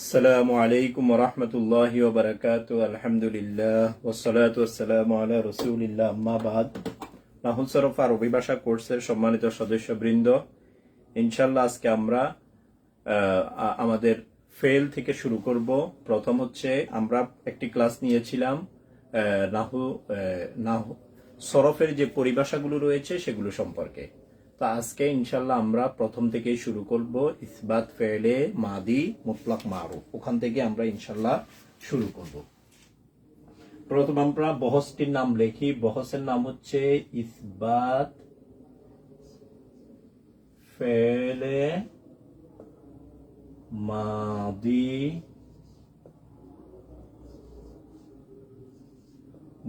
আসসালামু আলাইকুম রহমতুল্লাহি ওয়া বারাকাতুহু আলহামদুলিল্লাহ ওয়াসসালাতু ওয়াসসালামু আলা রাসূলিল্লাহ আম্মা বাদ। নাহুল সরফ আরবি ভাষা কোর্সের সম্মানিত সদস্যবৃন্দ, ইনশাআল্লাহ আজকে আমরা আমাদের ফেল থেকে শুরু করব। প্রথম হচ্ছে আমরা একটি ক্লাস নিয়েছিলাম নাহু নাহু সরফের যে পরিভাষাগুলো রয়েছে সেগুলো সম্পর্কে। তো আজকে ইনশাল্লাহ আমরা প্রথম থেকেই শুরু করব ইসবাত ফেলে মাদি মুতলাক মারুফ, ওখান থেকে আমরা ইনশাল্লাহ শুরু করব। প্রথম আমরা বহসটির নাম লিখি। বহসের নাম হচ্ছে ইসবাত ফেলে মাদি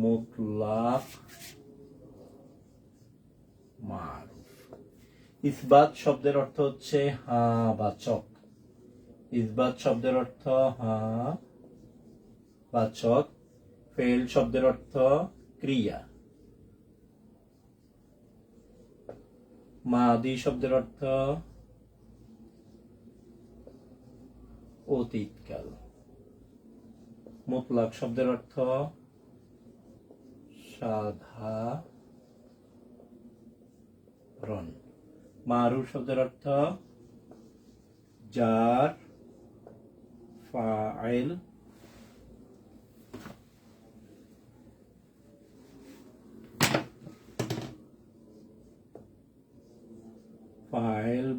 মুতলাক মারুফ। ইসবাত শব্দের অর্থ হচ্ছে হ্যাঁ বাচক। ইসবাত শব্দের অর্থ হ্যাঁ বাচক। ফেল শব্দের অর্থ ক্রিয়া। মাদি শব্দের অর্থ অতীতকাল। মুতলাক শব্দের অর্থ সাধারণ। মারুফ শব্দের অর্থ যার ফাইল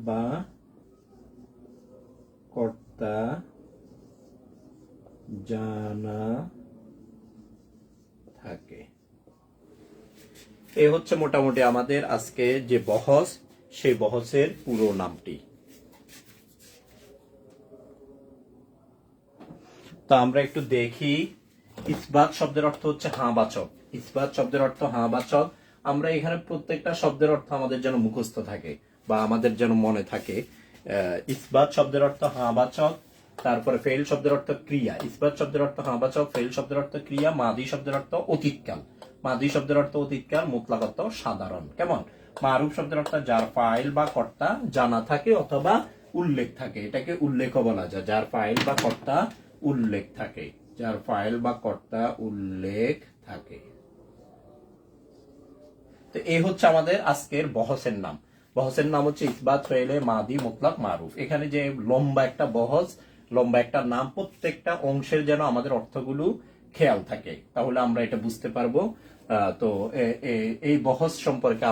বা কর্তা জানা থাকে। এ হচ্ছে মোটামুটি আমাদের আজকে যে বহস, সেই বহসের পুরো নামটি। তো আমরা একটু দেখি। ইসবাত শব্দের অর্থ হচ্ছে হাঁ বাচক। ইসবাত শব্দের অর্থ হাঁ বাচক। আমরা এখানে প্রত্যেকটা শব্দের অর্থ আমাদের যেন মুখস্থ থাকে বা আমাদের যেন মনে থাকে। ইসবাত শব্দের অর্থ হাঁ বাচক, তারপরে ফেল শব্দের অর্থ ক্রিয়া। ইসবাত শব্দের অর্থ হাঁ বাচক, ফেল শব্দের অর্থ ক্রিয়া, মাদি শব্দের অর্থ অতীতকাল। মাদি শব্দের অর্থ অতীতকাল, মুতলাক অর্থ সাধারণ। কেমন? মারুফ শব্দের অর্থ যার ফাইল বা কর্তা জানা থাকে অথবা উল্লেখ থাকে। এটাকে উল্লেখ বলা যায়, যার ফাইল বা কর্তা উল্লেখ থাকে। যার ফাইল বা কর্তা উল্লেখ থাকে। তো এই হচ্ছে আমাদের আজকের বহসের নাম। বহসের নাম হচ্ছে ইসবাত ফেলে মাদি মুতলাক মারুফ। এখানে যে লম্বা একটা বহস, লম্বা একটা নাম, প্রত্যেকটা অংশের যেন আমাদের অর্থগুলো খেয়াল থাকে, তাহলে আমরা এটা বুঝতে পারবো। তো এই বহস সম্পর্কে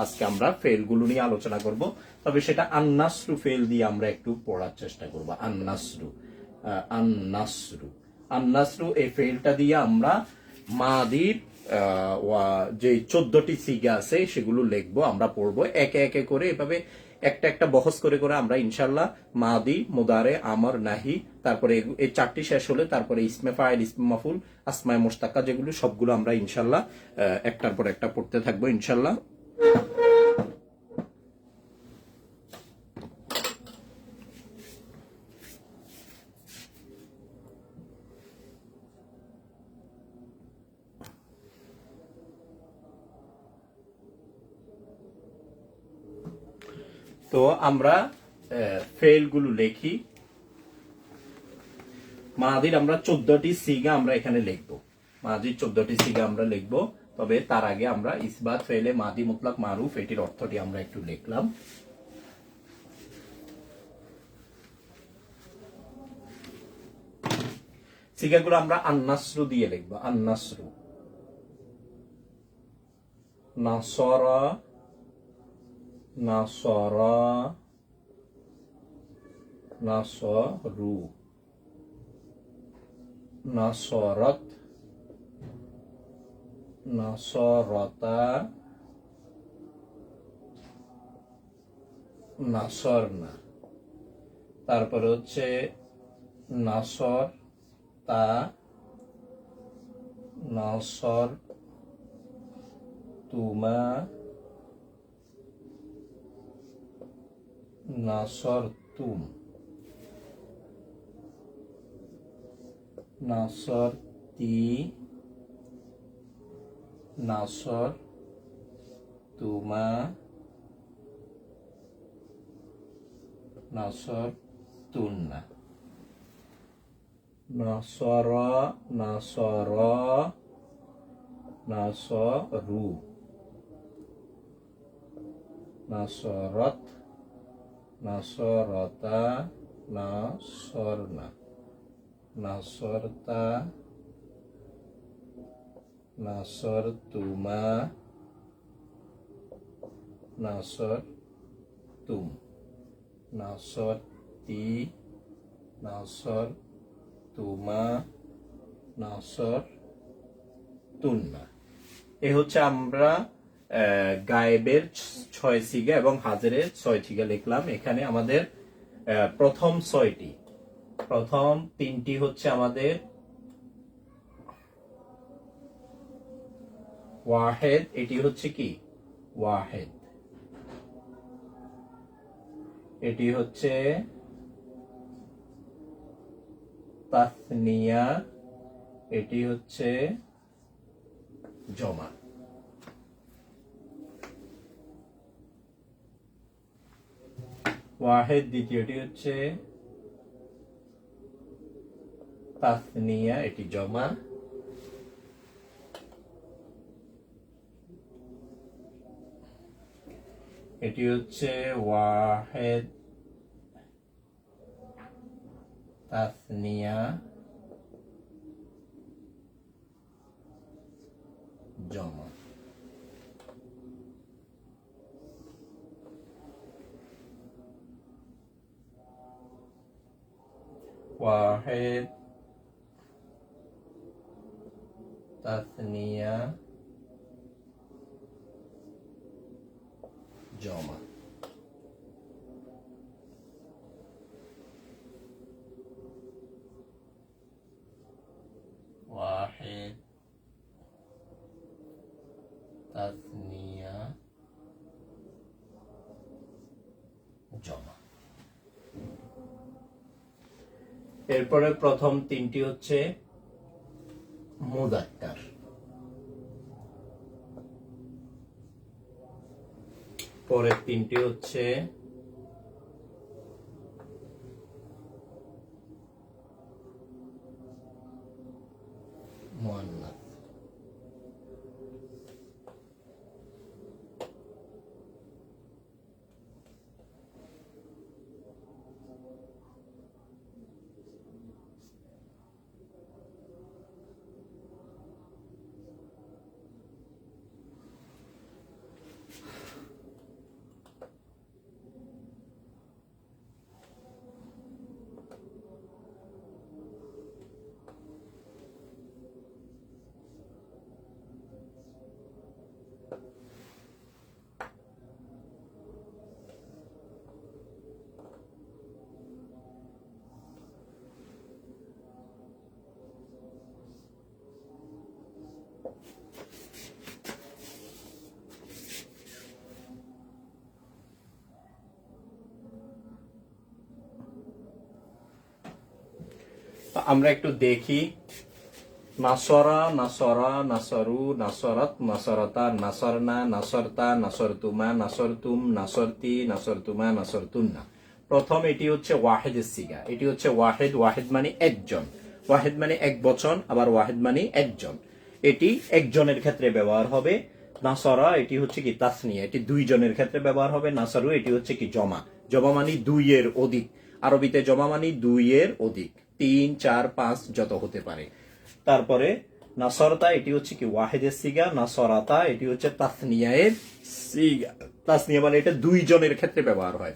আজকে আমরা ফেলগুলো নিয়ে আলোচনা করব। তবে সেটা আন্নাসরু ফেল দিয়ে আমরা একটু পড়ার চেষ্টা করব। আন্নাসরু আন্নাসরু আন্নাসরু এই ফেলটা দিয়ে আমরা মাদির যে 14টি সিগা আছে সেগুলো লিখবো, আমরা পড়বো একে একে করে। এভাবে একটা একটা বহস করে করে আমরা ইনশাল্লাহ মাদি, মুদারে, আমর, নাহি, তারপরে এই 4টি শেষ হলে তারপরে ইসমে ফাইল, ইসমে মাফুল, আসমায়ে মুশতাক্কা, যেগুলো সবগুলো আমরা ইনশাল্লাহ একটার পর একটা পড়তে থাকবো ইনশাল্লাহ। তো আমরা ফেলগুলো লিখি। মাদির আমরা 14টি সিগা আমরা এখানে লিখবো। মাদির 14টি সিগা আমরা লিখবো। তবে তার আগে আমরা ইসবাত ফেলে মাদি মুতলাক মারুফ এটির অর্থটি আমরা একটু লিখলাম। সিগাগুলো আমরা আন্নাসরু দিয়ে লিখবো। আন্নাসরু, নাসরা, নাসরা, নাসরু, নাসরাত, নাসরাতা, নাসরনা। তারপরে হচ্ছে নাসর তা, নাসর তুমা, নাসর তুম, নাসর তি, নাসর তুমা, নাসর তুন্না। নাসরা, নাসরা, নাসরু, নাসরত, নাসরতা, নাসরনা, নাসরতা, নাসরতুমা, নাসরতুম, নাসরতি, নাসরতুমা, নাসরতুন্না। এ হচ্ছে আমরা গায়েবের 6 সিগা এবং হাজেরের 6 সিগা লিখলাম। এখানে আমাদের প্রথম 6টি, প্রথম 3টি হচ্ছে আমাদের ওয়াহেদ, এটি হচ্ছে কি ওয়াহেদ, এটি হচ্ছে তাসনিয়া, এটি হচ্ছে জমা। ওয়াহেদ দ্বিতীয়টি হচ্ছে তাসনিয়া, এটি জমা। এটি হচ্ছে ওয়াহেদ তাসনিয়া জমা। ওয়াহেদ তাসনিয়া জমা। ওয়াহেদ তাসনিয়া জমা। এরপরে প্রথম 3টি হচ্ছে মুযাক্কার, পরের 3টি হচ্ছে মুআন্নাস। আমরা একটু দেখি নাসরা, নাসরা, নাসরু, নাসরাত, নাসরাতা, নাসরনা, নাসরতা, নাসরতুমা, নাসরতুম, নাসরতি, নাসরতুমা, নাসরতুন্না। প্রথম এটি হচ্ছে ওয়াহেদের সিগা, এটি হচ্ছে ওয়াহেদ। ওয়াহেদ মানে একজন, ওয়াহেদ মানে এক বচন, আবার ওয়াহেদ মানে একজন। এটি একজনের ক্ষেত্রে ব্যবহার হবে। নাসরা এটি হচ্ছে কি তাসনিয়া, এটি 2 জনের ক্ষেত্রে ব্যবহার হবে। নাসরু এটি হচ্ছে কি জমা, জমা মানে 2 এর অধিক। আরবিতে জমা মানে 2 এর অধিক, 3, 4, 5 যত হতে পারে। তারপরে নাসরতা এটি হচ্ছে কি ওয়াহেদের সিগা, নাসরাতা এটি হচ্ছে তাসনিয়ায়ের সিগা। তাসনিয়া মানে এটা 2 জনের ক্ষেত্রে ব্যবহার হয়।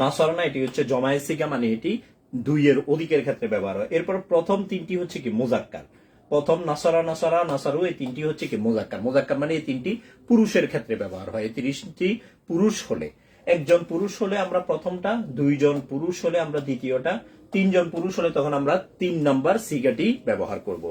নাসরনা এটি হচ্ছে জমায়ের সিগা, মানে এটি 2 এর অধিকের ক্ষেত্রে ব্যবহার হয়। এরপর প্রথম 3টি হচ্ছে কি মুযাক্কার। প্রথম নাসরা, নাসরা, নাসারু এই 3টি হচ্ছে কি মুযাক্কার। মুযাক্কার মানে এই 3টি পুরুষের ক্ষেত্রে ব্যবহার হয়। এই 30টি পুরুষ হলে, একজন পুরুষ হলে আমরা প্রথমটা, 2 জন পুরুষ হলে আমরা দ্বিতীয়টা, 3 জন পুরুষ হলে তখন আমরা 3 নাম্বার সিগাটি ব্যবহার করব।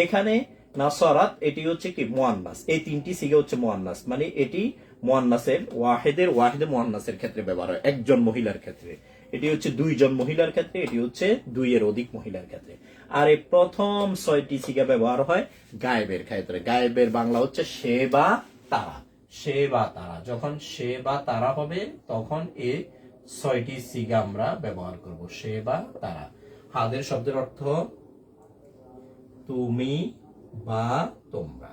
এখানে নাসরাত এটি হচ্ছে কি মুআন্নাস, এই 3টি সিগা হচ্ছে মুআন্নাস, মানে এটি মুআন্নাসের ওয়াহেদে মুআন্নাসের ক্ষেত্রে ব্যবহার হয়, একজন মহিলার ক্ষেত্রে। এটি হচ্ছে 2 জন মহিলার ক্ষেত্রে, এটি হচ্ছে 2 এর অধিক মহিলার ক্ষেত্রে। আর এই প্রথম 6টি সিগা ব্যবহার হয় গায়েবের ক্ষেত্রে। গায়েবের বাংলা হচ্ছে সে বা তারা, সে বা তারা। যখন সে বা তারা হবে তখন এই 6টি সিগা আমরা ব্যবহার করব, সে বা তারা। হাদের শব্দের অর্থ তুমি বা তোমরা।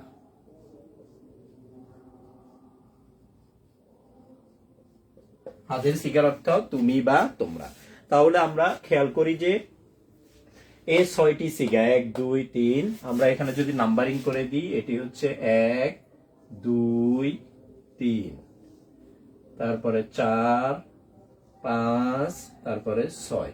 হাদের সিগার অর্থ তুমি বা তোমরা। তাহলে আমরা খেয়াল করি যে এই 6টি সিগা 1 2 3, আমরা এখানে যদি নাম্বারিং করে দিই, এটি হচ্ছে 1 2 3, তারপরে 4 5, তারপরে 6।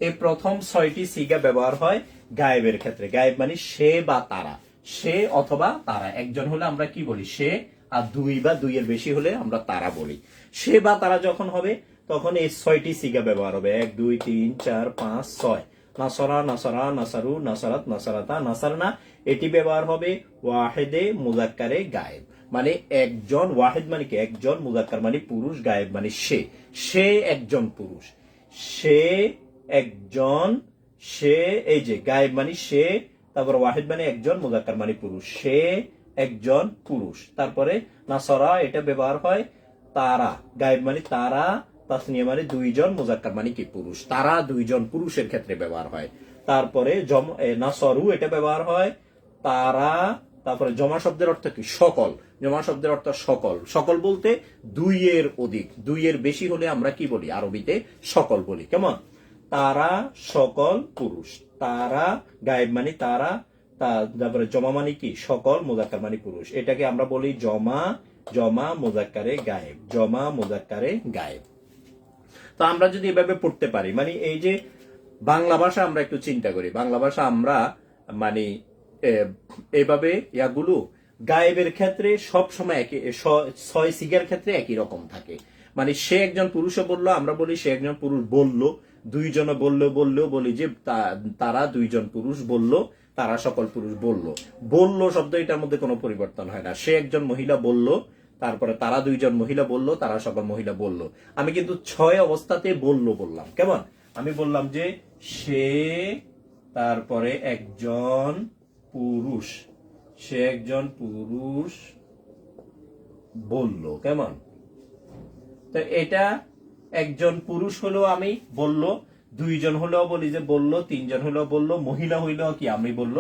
এই প্রথম 6টি সিগা ব্যবহার হয় গায়েবের ক্ষেত্রে। গায়েব মানে সে বা তারা, সে অথবা তারা। একজন হলে আমরা কি বলি? সে। আর 2 বা 2 এর বেশি হলে আমরা তারা বলি। সে বা তারা যখন হবে তখন এই 6টি সিগা ব্যবহার হবে 1 2 3 4 5 6। নাসরা নাসরা নাসারু নাসারাত নাসারাতা নাসারনা, এটি ব্যবহার হবে ওয়াহেদে মুজাক্কারে গায়েব। মানে একজন, ওয়াহেদ মানে কি? একজন, মুজাক্কার মানে পুরুষ, গায়েব মানে সে। সে একজন পুরুষ, সে একজন, সে, এই যে গায়েব মানে সে, তারপর ওয়াহেদ মানে একজন, মুজাক্কার মানে পুরুষ, সে একজন পুরুষ। তারপরে নাসরা, এটা ব্যবহার হয় তারা, গায়েব মানে তারা, তাসনিয়া মানে 2 জন, মুজাক্কার মানে কি? পুরুষ। তারা 2 জন পুরুষের ক্ষেত্রে ব্যবহার হয়। তারপরে নাসরু, এটা ব্যবহার হয় তারা। তারপরে জমা শব্দের অর্থ কি? সকল। জমা শব্দের অর্থ সকল। সকল বলতে 2 এর অধিক, 2 এর বেশি হলে আমরা কি বলি? আরবিতে সকল বলি। কেমন? তারা সকল পুরুষ। তারা গায়েব মানে তারা, তারপরে জমা মানে কি? সকল, মুজাক্কার মানে পুরুষ। এটাকে আমরা বলি জমা। জমা মুজাক্কারে গায়েব, জমা মুজাক্কারে গায়েব। তো আমরা যদি এভাবে পড়তে পারি, মানে এই যে বাংলা ভাষা আমরা একটু চিন্তা করি, বাংলা ভাষা আমরা মানে এভাবে ইয়াগুলো গায়েবের ক্ষেত্রে সব সময় একই, 6 সিগার ক্ষেত্রে একই রকম থাকে। মানে সে একজন পুরুষও বললো, আমরা বলি সে একজন পুরুষ বললো। 2 জনে বললেও বলি যে তারা 2 জন পুরুষ বললো, তারা সকল পুরুষ বললো। বললো শব্দ, এটার মধ্যে কোনো পরিবর্তন হয় না। সে একজন মহিলা বললো, তারপরে তারা 2 জন মহিলা বললো, তারা সকল মহিলা বললো। আমি কিন্তু 6 অবস্থাতে বললো বললাম। কেমন? আমি বললাম যে সে, তারপরে একজন পুরুষ, সে একজন পুরুষ বলল। কেমন? তো এটা একজন পুরুষ হলেও আমি বলল, 2 জন হলেও বলি যে বলল, 3 জন হলেও বলল, মহিলা হইলেও কি আমি বলল।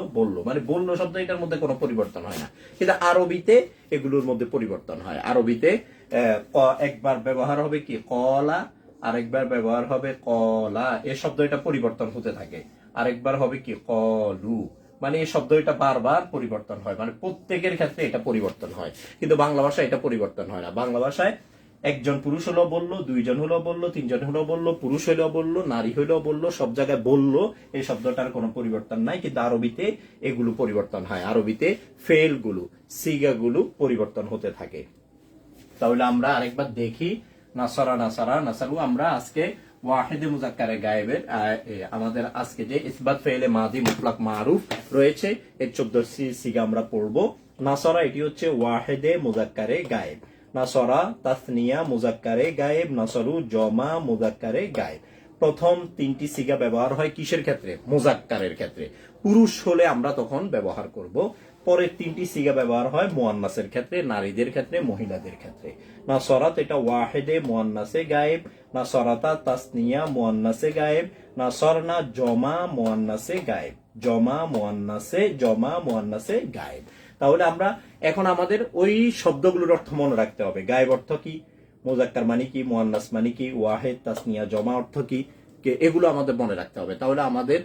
মানে বলল শব্দ, এটার মধ্যে কোনো পরিবর্তন হয় না। কিন্তু আরবিতে এগুলোর মধ্যে পরিবর্তন হয়। আরবিতে একবার ব্যবহার হবে কি? কলা, আরেকবার ব্যবহার হবে কলা। এই শব্দ এটা পরিবর্তন হতে থাকে। আরেকবার হবে কি? কলু। মানে এই শব্দ এটা বারবার পরিবর্তন হয়, মানে প্রত্যেকের ক্ষেত্রে এটা পরিবর্তন হয়। কিন্তু বাংলা ভাষায় এটা পরিবর্তন হয় না। বাংলা ভাষায় একজন পুরুষ হলেও বললো, 2 জন হলেও বললো, 3 জন হলেও বললো, পুরুষ হলেও বললো, নারী হলেও বললো, সব জায়গায় বললো। এই শব্দটার কোনো পরিবর্তন নাই। কিন্তু আরবিতে এগুলো পরিবর্তন হয়। আরবিতে ফেলগুলো, সিগাগুলো পরিবর্তন হতে থাকে। তাহলে আমরা আরেকবার দেখি, নাসারা নাসারা নাসারু। আমরা আজকে ওয়াহিদে মুজাক্কারে গায়েবের আমাদের আজকে যে ইসবাত ফেলে মাদি মুতলাক মারুফ রয়েছে, এর 14 সিগা আমরা পড়বো। নাসারা, এটি হচ্ছে ওয়াহিদে মুজাক্কারে গায়েব। নাসরা তাসনিয়া মুজাক্কারে গায়েব, নাসরু জমা মুজাক্কারে গায়েব। প্রথম 3টি সিগা ব্যবহার হয় কিসের ক্ষেত্রে? মুজাক্কারের ক্ষেত্রে। পুরুষ হলে আমরা তখন ব্যবহার করব। পরের 3টি সিগা ব্যবহার হয় মুয়ান্নাসের ক্ষেত্রে, নারীদের ক্ষেত্রে, মহিলাদের ক্ষেত্রে। নাসরাত, এটা ওয়াহিদে মুয়ান্নাসে গায়েব। নাসরাতা তাসনিয়া মুয়ান্নাসে গায়েব। নাসরনা জমা মুয়ান্নাসে গায়েব। জমা মুয়ান্নাসে গায়েব। তাহলে আমরা এখন আমাদের ওই শব্দগুলোর অর্থ মনে রাখতে হবে। গায়েব অর্থ কি? মুজাক্কার মানে কি? মুয়ান্নাস মানে কি? ওয়াহিদ, তাসনিয়া, জমা অর্থ কি? এগুলো আমাদের মনে রাখতে হবে। তাহলে আমাদের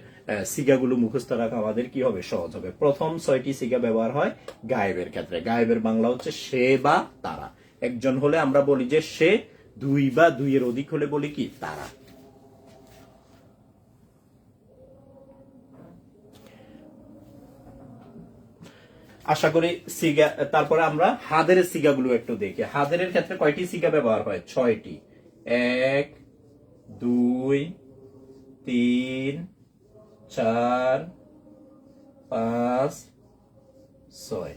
সিগাগুলো মুখস্থ রাখা আমাদের কি হবে? সহজ হবে। প্রথম 6টি সিগা ব্যবহার হয় গায়েবের ক্ষেত্রে। গায়েবের বাংলা হচ্ছে সে বা তারা। একজন হলে আমরা বলি যে সে, 2 বা 2 এর অধিক হলে বলি কি? তারা। আশা করি সিগা। তারপরে আমরা হাদের সিগাগুলো একটু দেখি। হাদের ক্ষেত্রে কয়টি সিগা ব্যবহার হয়? 6টি। 1 2 3 4 5 6।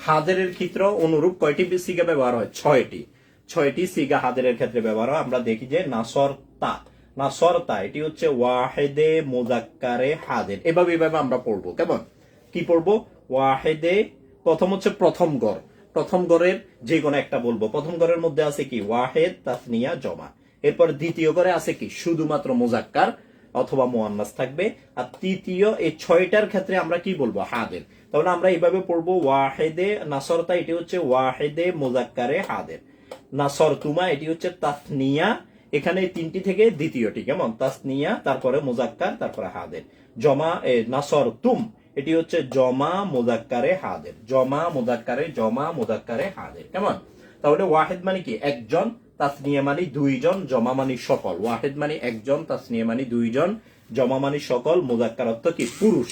হাদের ক্ষেত্রে অনুরূপ কয়টি সিগা ব্যবহার হয়? 6টি। 6টি সিগা হাদের ক্ষেত্রে ব্যবহার হয়। আমরা দেখি যে নাসরতা, নাসরতা, এটি হচ্ছে ওয়াহিদে মুজাক্কারে হাদের। এভাবে আমরা পড়বো। কেমন? কি পড়বো? ওয়াহিদে, প্রথম হচ্ছে প্রথম গড়। প্রথম গড়ের যে কোনো একটা বলবো। প্রথম গড়ের মধ্যে আছে কি? ওয়াহিদ, তাসনিয়া, জমা। এরপর দ্বিতীয় গড়ে আছে কি? শুধুমাত্র মুজাক্কার, অথবা মুয়ান্নাস থাকবে। আর তৃতীয় এই 6টার ক্ষেত্রে আমরা কি বলবো? হাদের। তাহলে আমরা এইভাবে পড়বো, ওয়াহেদে নাসরতা এটি হচ্ছে ওয়াহেদে মুজাক্কারে হাদের, নাসরতুমা এটি হচ্ছে তাসনিয়া, এখানে 3টি থেকে দ্বিতীয়টি, কেমন? তাসনিয়া, তারপরে মুজাক্কার, তারপরে হাদের। জমা নাসরতুম এটি হচ্ছে জমা মুজাক্কারে হাদের, জমা মুজাক্কারে হাদের, কেমন? তাহলে ওয়াহেদ মানে কি? একজন, তাসনিয়া মানে দুইজন, জমা মানে সকল। ওয়াহেদ মানে একজন, তাসনিয়া মানে দুইজন, জমা মানে সকল, মুজাক্কার অর্থ কি? পুরুষ।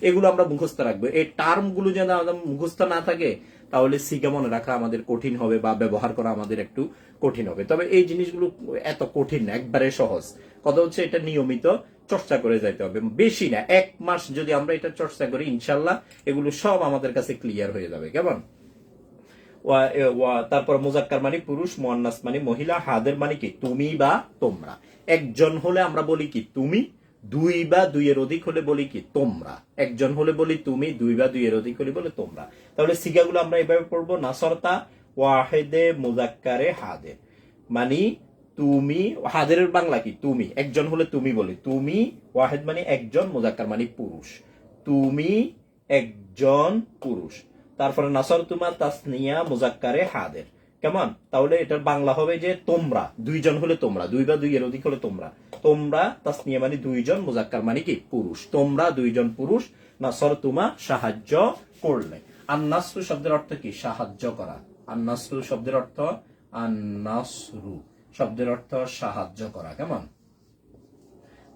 এগুলো আমরা মুখস্থ রাখবো। এই টার্ম গুলো যেন মুখস্থ না থাকে তাহলে সিগা মনে রাখা আমাদের কঠিন হবে বা ব্যবহার করা আমাদের একটু কঠিন হবে। তবে এই জিনিসগুলো এত কঠিন না, একবারে সহজ। কথা হচ্ছে এটা নিয়মিত চর্চা করে যাইতে হবে, বেশি না, 1 মাস যদি আমরা এটা চর্চা করি ইনশাল্লাহ এগুলো সব আমাদের কাছে ক্লিয়ার হয়ে যাবে, কেমন? তারপর মুজাক্কার মানে পুরুষ, মুয়ান্নাস মানে মহিলা, হাদের মানে কি? তুমি বা তোমরা। একজন হলে আমরা বলি কি? তুমি। 2 বা 2 এর অধিক হলে বলি কি? তোমরা। একজন হলে বলি তুমি, 2 বা 2 এর অধিক হলে বলে তোমরা। তাহলে সিগাগুলো আমরা এভাবে পড়বো, নাসরতা ওয়াহেদে মুজাক্কারে হাদের মানে তুমি। হাদের বাংলা কি? তুমি। একজন হলে তুমি বলি তুমি, ওয়াহেদ মানে একজন, মুজাক্কার মানে পুরুষ, তুমি একজন পুরুষ। তারপরে নাসরতুমা তাসনিয়া মুজাক্কারে হাদের, কেমন? তাহলে এটার বাংলা হবে যে তোমরা। 2 জন হলে তোমরা, 2 বা 2 এর অধিক হলে তোমরা। তোমরা তাসনিয়া মানে 2 জন, মুজাক্কার মানে কি? পুরুষ। তোমরা 2 জন পুরুষ, নাসরতুমা সাহায্য করলে। আন-নাসরু শব্দের অর্থ কি? সাহায্য করা। আন-নাসরু শব্দের অর্থ, আন-নাসরু শব্দের অর্থ সাহায্য করা, কেমন?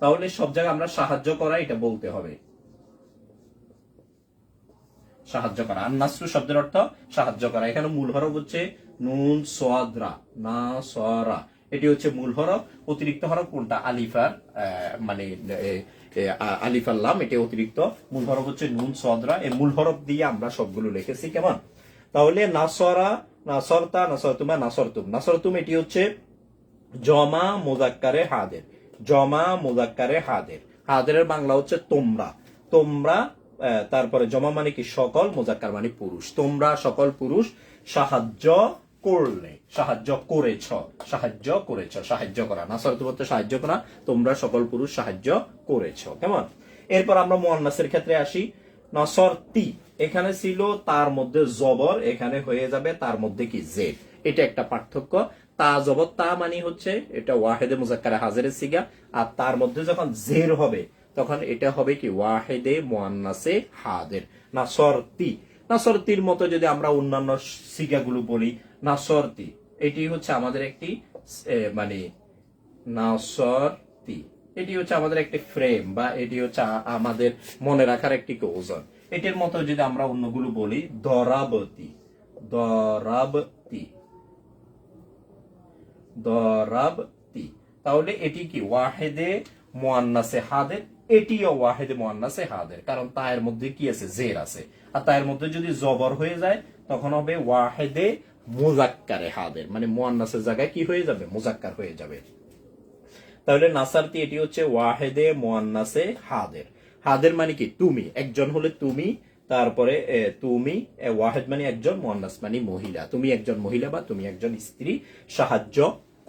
তাহলে সব জায়গায় আমরা সাহায্য করা এটা বলতে হবে, সাহায্য করা। আর নাসরু শব্দের অর্থ সাহায্য করা। এখানে মূল হরফ হচ্ছে নুন সাদরা, না সরা, এটি হচ্ছে মূল হরফ। অতিরিক্ত হরফ কোনটা? আলিফার মানে আলিফার লাম, এটি অতিরিক্ত। মূল হরফ হচ্ছে নুন সাদরা। এই মূল হরফ দিয়ে আমরা সবগুলো লিখেছি, কেমন? তাহলে নাসরা, নাসরতা, নাসরতুমা, নাসরতুম। নাসরতুম এটি হচ্ছে জমা মুজাক্কারে হাদের, জমা মুজাক্কারে হাদের। হাদের বাংলা হচ্ছে তোমরা। তোমরা তারপরে জমা মানে কি? সকল, মুজাক্কার মানে পুরুষ। তোমরা সকল পুরুষ সাহায্য করলে, সাহায্য করেছ, সাহায্য করেছ, সাহায্য করা। নাসরতুম অর্থ সাহায্য করা, তোমরা সকল পুরুষ সাহায্য করেছ, কেমন? এরপর আমরা মুয়ান্নাসের ক্ষেত্রে আসি। নাসরতি এখানে ছিল তার মধ্যে জবর, এখানে হয়ে যাবে তার মধ্যে কি? জেড। এটা একটা পার্থক্য। তা জবর তা মানে হচ্ছে এটা ওয়াহেদে মুজাক্কারে হাজেরের সিগা, আর তার মধ্যে যখন জের হবে তখন এটা হবে কি? ওয়াহেদে মুয়ান্নাসে হাদের, নাসরতি। নাসরতির মতো যদি আমরা অন্যান্য সিগাগুলো বলি, নাসরতি এটি হচ্ছে আমাদের একটি মানে নাসরতি এটি হচ্ছে আমাদের একটি ফ্রেম, বা এটি হচ্ছে আমাদের মনে রাখার একটি ওজন। এটির মতো যদি আমরা অন্যগুলো বলি, দরাবতি, দরাবতি, দরাবতি, তাহলে এটি কি? ওয়াহেদে মুয়ান্নাসে হাদের। এটিও ওয়াহেদে মুয়ান্নাসে হাদের, কারণ তায়ের মধ্যে কি আছে? জের আছে। আর তায়ের মধ্যে যদি জবর হয়ে যায় তখন হবে ওয়াহেদে মুজাক্কারে হাদের, মানে মুয়ান্নাসের জায়গায় কি হয়ে যাবে? মুজাক্কার হয়ে যাবে। তাহলে নাসারতি এটি হচ্ছে ওয়াহেদে মুয়ান্নাসে হাদের। হাদের মানে কি? তুমি। একজন হলে তুমি, তারপরে তুমি, ওয়াহেদ মানে একজন, মুয়ান্নাস মানে মহিলা। তুমি একজন মহিলা বা তুমি একজন স্ত্রী সাহায্য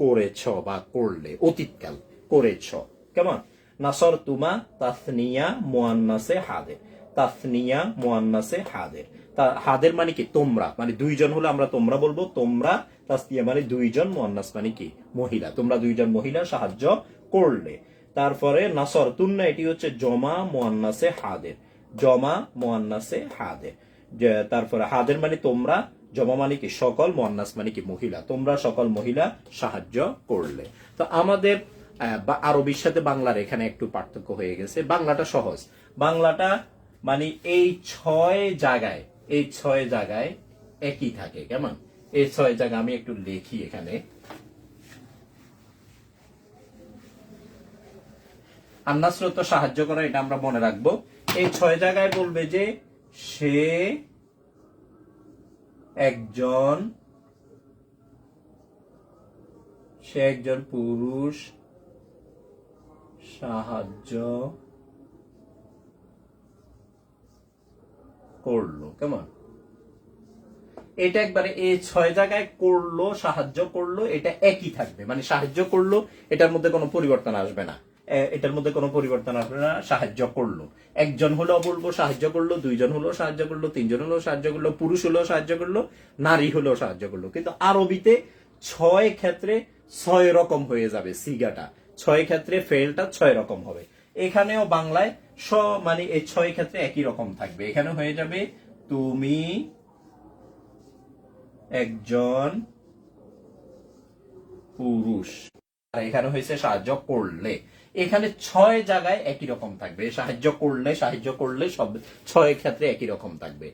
করেছ বা করলে, অতীতকাল করেছ, কেমন? নাসরতুমা তাসনিয়া মুয়ান্নাসে হাদের, তাসনিয়া মুয়ান্নাসে হাদের। হাদের মানে কি? তোমরা, মানে 2 জন হলে আমরা তোমরা বলবো, তোমরা। তাসনিয়া মানে 2 জন, মুয়ান্নাস মানে কি? মহিলা। তোমরা 2 জন মহিলা সাহায্য করলে। তারপরে নাসরতুন্না এটি হচ্ছে জমা মুয়ান্নাসে হাদের, জমা মুয়ান্নাসে হাদের। তারপরে হাদের মানে তোমরা, জমা মানে কি? সকল, মুয়ান্নাস মানে কি? মহিলা। তোমরা সকল মহিলা সাহায্য করলে। তো আমাদের আরবির সাথে বাংলার এখানে একটু পার্থক্য হয়ে গেছে। বাংলাটা সহজ। বাংলাটা মানে এই 6 জায়গায়, এই 6 জায়গায় একই থাকে, কেমন? এই 6 জায়গা আমি একটু লিখি এখানে। আন-নাসর তো সাহায্য করা, এটা আমরা মনে রাখবো। এই 6 জায়গায় বলবে যে সে একজন, সে একজন পুরুষ সাহায্য করলো, কেমন? এটা একবারে এই 6 জায়গায় করলো, সাহায্য করলো, এটা একই থাকবে, মানে সাহায্য করলো, এটার মধ্যে কোনো পরিবর্তন আসবে না। এটার মধ্যে কোনো পরিবর্তন আসবে না, সাহায্য করলো। একজন হলেও বলবো সাহায্য করলো, দুইজন হলেও সাহায্য করলো, তিনজন হলেও সাহায্য করলো, পুরুষ হলেও সাহায্য করলো, নারী হলেও সাহায্য করলো। কিন্তু আরবিতে 6 ক্ষেত্রে 6 রকম হয়ে যাবে সিগাটা, 6 ক্ষেত্রে ফেলটা 6 রকম হবে। এখানেও বাংলায় মানে এই 6 ক্ষেত্রে একই রকম থাকবে। এখানে হয়ে যাবে তুমি একজন পুরুষ, আর এখানে হয়েছে সাহায্য করলে। এখানে 6 জায়গায় একই রকম থাকবে, সাহায্য করলে সব 6 ক্ষেত্রে একই রকম থাকবে।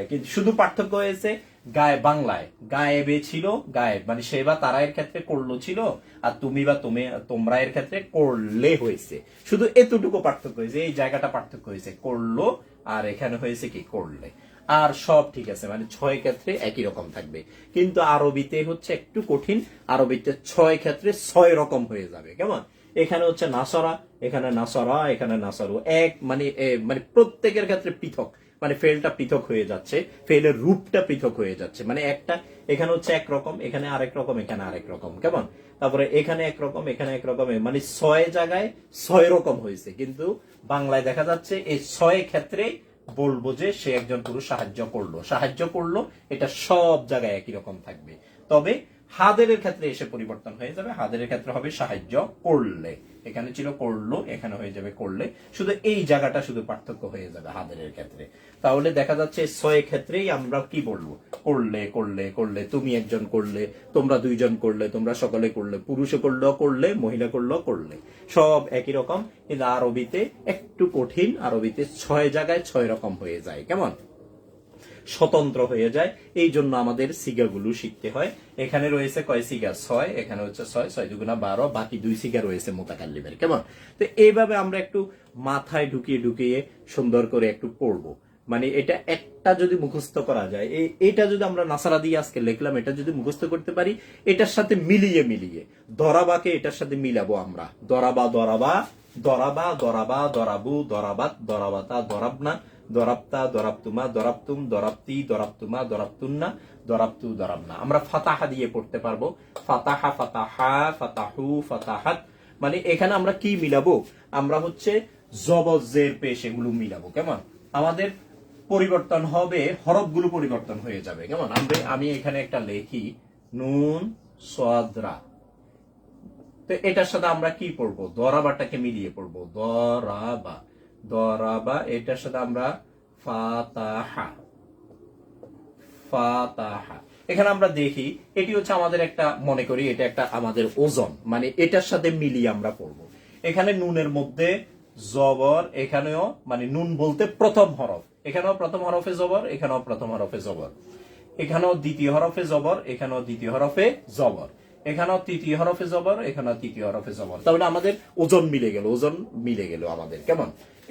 কিন্তু শুধু পার্থক্য হয়েছে বাংলায় গায়েবে ছিল, গায়েব মানে সে বা তারা এর ক্ষেত্রে করলো ছিল, আর তুমি বা তোমরা এর ক্ষেত্রে করলে হয়েছে। শুধু এতটুকু পার্থক্য হয়েছে, এই জায়গাটা পার্থক্য হয়েছে, করলো আর এখানে হয়েছে কি করলে। আর সব ঠিক আছে, মানে 6 ক্ষেত্রে একই রকম থাকবে। কিন্তু আরবিতে হচ্ছে একটু কঠিন, আরবিতে 6 ক্ষেত্রে 6 রকম হয়ে যাবে। কেমন? এখানে হচ্ছে নাসরা, এখানে নাসরা, এখানে নাসারু, এক মানে মানে প্রত্যেকের ক্ষেত্রে পৃথক, মানে ফেলটা পৃথক হয়ে যাচ্ছে, ফেলের রূপটা পৃথক হয়ে যাচ্ছে। মানে একটা এখানে হচ্ছে একরকম, এখানে আরেক রকম, এখানে আরেক রকম। কেমন? তারপরে এখানে একরকম, এখানে একরকম, মানে 6 জায়গায় 6 রকম হয়েছে। কিন্তু বাংলায় দেখা যাচ্ছে এই 6 ক্ষেত্রে বলবো যে সে একজন পুরুষ সাহায্য করলো, এটা সব জায়গায় একই রকম থাকবে। তবে হাদের ক্ষেত্রে এসে পরিবর্তন হয়ে যাবে, হাদের ক্ষেত্রে হবে সাহায্য করলে, এখানে ছিল করলো, এখানে হয়ে যাবে করলে। শুধু এই জায়গাটা শুধু পার্থক্য হয়ে যাবে হাদের ক্ষেত্রে। তাহলে দেখা যাচ্ছে 6 ক্ষেত্রেই আমরা কি বলবো, করলে, তুমি একজন করলে, তোমরা দুইজন করলে, তোমরা সকলে করলে, পুরুষে করলে, মহিলা করলে, সব একই রকম। কিন্তু আরবিতে একটু কঠিন, আরবিতে 6 জায়গায় 6 রকম হয়ে যায়। কেমন? স্বতন্ত্র হয়ে যায়। এই জন্য আমাদের সিগাগুলো শিখতে হয়। এখানে রয়েছে কয় সিগা? 6, এখানে হচ্ছে 6, 6 দুগুণা 12, বাকি 2 সিগা রয়েছে মোতাকাল্লিমের। কেমন? তো এইভাবে আমরা একটু মাথায় ঢুকিয়ে সুন্দর করে একটু পড়বো। মানে এটা একটা যদি মুখস্থ করা যায়, এটা যদি আমরা নাসারা দিয়ে আজকে লিখলাম, এটা যদি মুখস্থ করতে পারি, এটার সাথে মিলিয়ে দরাবাকে এটার সাথে মিলাবো আমরা। দরাবা, দরাবু, দরাবাত, দরাবাতা, দরাবনা, দরাবতা, দরাবতুমা, দরাবতুম, দরাবতি, দরাবতুমা, দরাবতুন্না, দরাবতু, দরাবনা। আমরা ফাতাহা দিয়ে পড়তে পারবো। ফাতাহা, ফাতাহু, ফাতাহাত। মানে এখানে আমরা কি মিলাবো? আমরা হচ্ছে জবজের পেশ এগুলো মিলাবো। কেমন? আমাদের পরিবর্তন হবে, হরফগুলো পরিবর্তন হয়ে যাবে। কেমন? আমি এখানে একটা লেখি নুন সাদরা, তো এটার সাথে আমরা কি পড়বো? দরাবাটাকে মিলিয়ে পড়বো। দরাবা, এটার সাথে আমরা ফাতাহা। এখানে আমরা দেখি এটি হচ্ছে আমাদের একটা, মনে করি এটা একটা আমাদের ওজন, মানে এটার সাথে মিলিয়ে আমরা পড়বো। এখানে নুনের মধ্যে জবর, এখানেও মানে নুন বলতে প্রথম হরফ, এখানেও প্রথম হরফে জবর, এখানেও প্রথম হরফে জবর, এখানেও দ্বিতীয় হরফে জবর, এখানেও দ্বিতীয় হরফে জবর, এখানেও তৃতীয় হরফে জবর, এখানেও তৃতীয় হরফে জবর। তাহলে আমাদের ওজন মিলে গেল আমাদের। কেমন?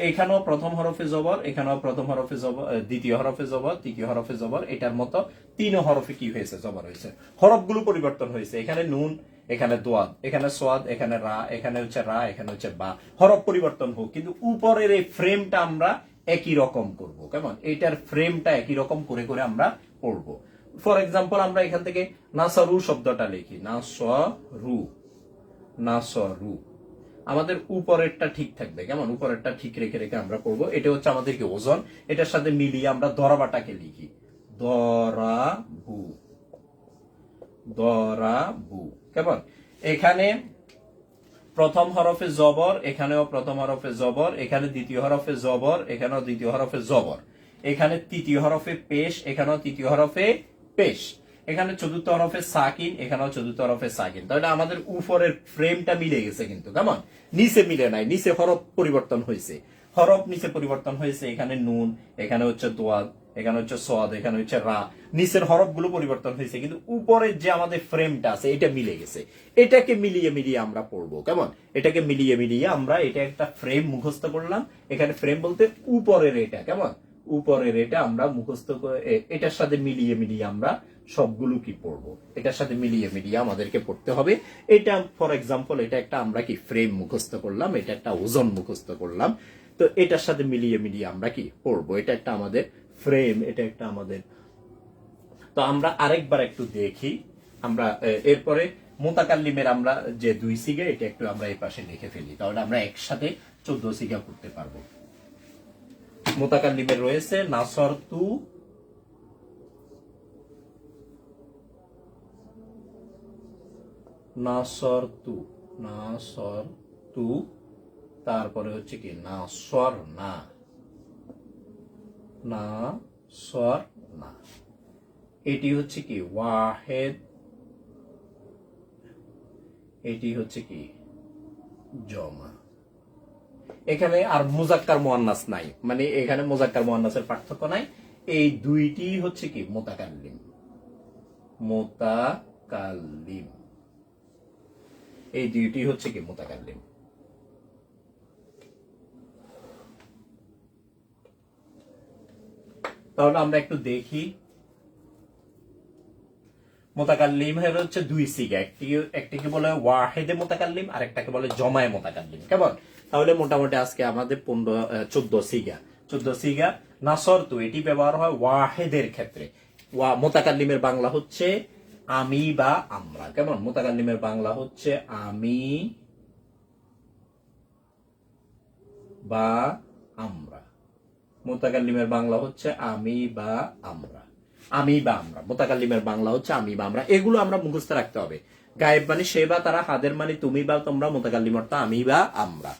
এখানেও প্রথম হরফে জবর, এখানেও প্রথম হরফে জবর, দ্বিতীয় হরফে জবর, তৃতীয় হরফে জবর, এটার মতো 3 হরফে কি হয়েছে? জবর হয়েছে। হরফগুলো পরিবর্তন হয়েছে। এখানে নুন, এখানে দোয়াদ, এখানে সোয়াদ, এখানে রা, এখানে হচ্ছে রা, এখানে হচ্ছে বা। হরফ পরিবর্তন হোক, কিন্তু উপরের এই ফ্রেমটা আমরা একই রকম করব। কেমন? এটার ফ্রেমটা একই রকম করে আমরা পড়বো। ফর এক্সাম্পল আমরা এখান থেকে নাসরু শব্দটা লিখি, নাসরু, আমাদের উপরেরটা ঠিক থাকবে। কেমন? উপরেরটা ঠিক রেখে আমরা পড়বো। এটা হচ্ছে আমাদের কি ওজন, এটার সাথে মিলিয়ে আমরা দরাবাটাকে লিখি দরাবু। কেমন? এখানে প্রথম হরফে জবর, এখানেও প্রথম হরফে জবর, এখানে দ্বিতীয় হরফে জবর, এখানেও দ্বিতীয় হরফে জবর, এখানে তৃতীয় হরফে পেশ, এখানেও তৃতীয় হরফে পেশ, এখানে চতুর্থ হরফে সাকিন, এখানেও চতুর্থ হরফে সাকিন। তাহলে আমাদের উপরের ফ্রেমটা মিলে গেছে। কিন্তু কেমন? নিচে মিলে নাই, নিচে হরফ পরিবর্তন হয়েছে, এখানে নুন, এখানে হচ্ছে দোয়াদ, এখানে হচ্ছে সোয়াদ, এখানে হচ্ছে রা, নিচের হরফগুলো পরিবর্তন হয়েছে, কিন্তু উপরের যে আমাদের ফ্রেমটা আছে এটা মিলে গেছে। এটাকে মিলিয়ে আমরা পড়বো। কেমন? এটাকে মিলিয়ে আমরা এটা একটা ফ্রেম মুখস্থ করলাম। এখানে ফ্রেম বলতে উপরের এটা। কেমন? উপরের এটা আমরা মুখস্থ করে এটার সাথে মিলিয়ে আমরা সবগুলো কি পড়বো, এটার সাথে মিলিয়ে আমাদেরকে পড়তে হবে। এটা ফর এক্সাম্পল, এটা একটা আমরা কি ফ্রেম মুখস্থ করলাম, এটা একটা ওজন মুখস্থ করলাম। তো এটার সাথে মিলিয়ে আমরা কি পড়বো, এটা একটা আমাদের ফ্রেম, এটা একটা আমাদের। তো আমরা আরেকবার একটু দেখি। আমরা এরপরে মোতাকাল্লিমের আমরা যে 2 সিগা এটা একটু আমরা এই পাশে লিখে ফেলি, তাহলে আমরা একসাথে 14 সিগা করতে পারবো। মোতাকাল্লিমের রয়েছে নাসরতু, নাসরতু, নাসরতু, তারপরে হচ্ছে কি নাসর না, নাসর না। এটি হচ্ছে কি ওয়াহেদ, এটি হচ্ছে কি জমা। এখানে আর মুজাক্কার মুয়ান্নাস নাই, মানে এখানে মুজাক্কার মুয়ান্নাসের পার্থক্য নাই। এই দুইটি হচ্ছে কি মুতাকাল্লিম, মুতাকাল্লিম, এই দুইটি হচ্ছে কি মুতাকাল্লিম। তাহলে আমরা একটু দেখি মুতাকাল্লিমের হচ্ছে 2 সিগা, একটিকে বলে ওয়াহিদে মুতাকাল্লিম আর একটাকে বলে জমায়ে মুতাকাল্লিম। কেমন? তাহলে মোটামুটি আজকে আমাদের 14 সিগা। 14 সিগা। নাসরতু এটি ব্যবহার হয় ওয়াহিদের ক্ষেত্রে। মুতাকাল্লিমের বাংলা হচ্ছে আমি বা আমরা। কেমন? মুতাকাল্লিমের বাংলা হচ্ছে আমি বা আমরা। মুতাকাল্লিমের বাংলা হচ্ছে আমি বা আমরা, আমি বা আমরা। মুতাকাল্লিমের বাংলা হচ্ছে আমি বা আমরা। এগুলো আমরা মুখস্থ রাখতে হবে। গায়েব মানে সে বা তারা, হাদের মানে তুমি বা তোমরা, মুতাকাল্লিম অর্থ আমি বা আমরা।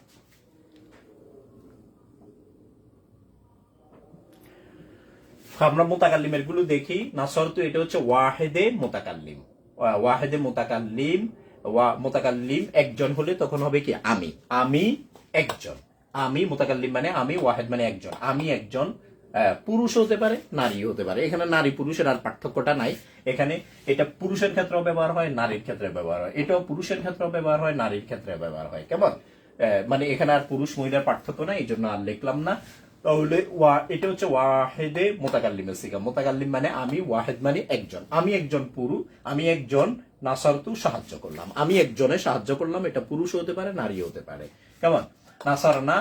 আমরা মুতাকাল্লিমের গুলো দেখি। নাসরতু এটা হচ্ছে ওয়াহেদে মুতাকাল্লিম। ওয়াহেদে মুতাকাল্লিম, মুতাকাল্লিম একজন হলে তখন হবে কি আমি, আমি একজন। আমি মুতাকাল্লিম মানে আমি, ওয়াহেদ মানে একজন। আমি একজন, পুরুষ হতে পারে নারী হতে পারে। এখানে নারী পুরুষের আর পার্থক্যটা নাই। এখানে এটা পুরুষের ক্ষেত্রেও ব্যবহার হয়, নারীর ক্ষেত্রে ব্যবহার হয়। এটাও পুরুষের ক্ষেত্রেও ব্যবহার হয়, নারীর ক্ষেত্রে ব্যবহার হয়। কেমন? মানে এখানে আর পুরুষ মহিলার পার্থক্য নাই, এই জন্য আর লিখলাম না। তাহলে এটা হচ্ছে ওয়াহেদে মুতাকাল্লিমের সিগা। মুতাকাল্লিম মানে আমি, ওয়াহেদ মানে একজন। আমি একজন পুরুষ, আমি একজন নাসারতু সাহায্য করলাম, আমি একজনে সাহায্য করলাম। এটা পুরুষ হতে পারে, নারী হতে পারে। কেমন? নাসারনা